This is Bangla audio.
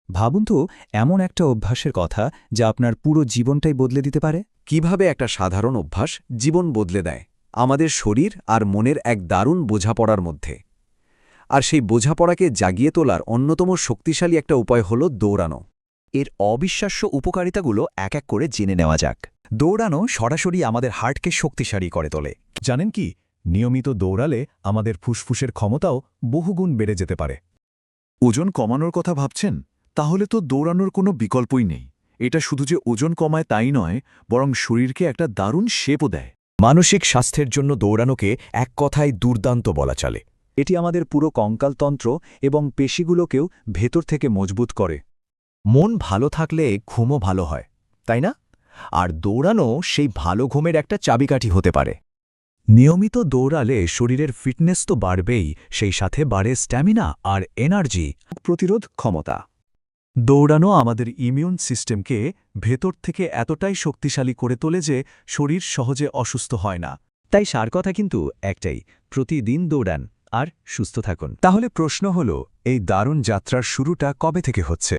ভাবুন তো এমন একটা অভ্যাসের কথা যা আপনার পুরো জীবনটাই বদলে দিতে পারে। কিভাবে একটা সাধারণ অভ্যাস জীবন বদলে দেয় আমাদের শরীর আর মনের এক দারুণ বোঝাপড়ার মধ্যে। আর সেই বোঝাপড়াকে জাগিয়ে তোলার অন্যতম শক্তিশালী একটা উপায় হল দৌড়ানো। এর অবিশ্বাস্য উপকারিতাগুলো এক এক করে জেনে নেওয়া যাক। দৌড়ানো সরাসরি আমাদের হার্টকে শক্তিশালী করে তোলে। জানেন কি, নিয়মিত দৌড়ালে আমাদের ফুসফুসের ক্ষমতাও বহুগুণ বেড়ে যেতে পারে। ওজন কমানোর কথা ভাবছেন? তাহলে তো দৌড়ানোর কোনো বিকল্পই নেই। এটা শুধু যে ওজন কমায় তাই নয়, বরং শরীরকে একটা দারুণ শেপও দেয়। মানসিক স্বাস্থ্যের জন্য দৌড়ানোকে এক কথায় দুর্দান্ত বলা চলে। এটি আমাদের পুরো কঙ্কালতন্ত্র এবং পেশিগুলোকেও ভেতর থেকে মজবুত করে। মন ভালো থাকলে ঘুমও ভালো হয়, তাই না? আর দৌড়ানো সেই ভালো ঘুমের একটা চাবিকাঠি হতে পারে। নিয়মিত দৌড়ালে শরীরের ফিটনেস তো বাড়বেই, সেই সাথে বাড়ে স্ট্যামিনা আর এনার্জি, প্রতিরোধ ক্ষমতা। দৌড়ানো আমাদের ইমিউন সিস্টেমকে ভেতর থেকে এতটাই শক্তিশালী করে তোলে যে শরীর সহজে অসুস্থ হয় না। তাই সার কথা কিন্তু একটাই, প্রতিদিন দৌড়ান আর সুস্থ থাকুন। তাহলে প্রশ্ন হল, এই দারুণ যাত্রার শুরুটা কবে থেকে হচ্ছে?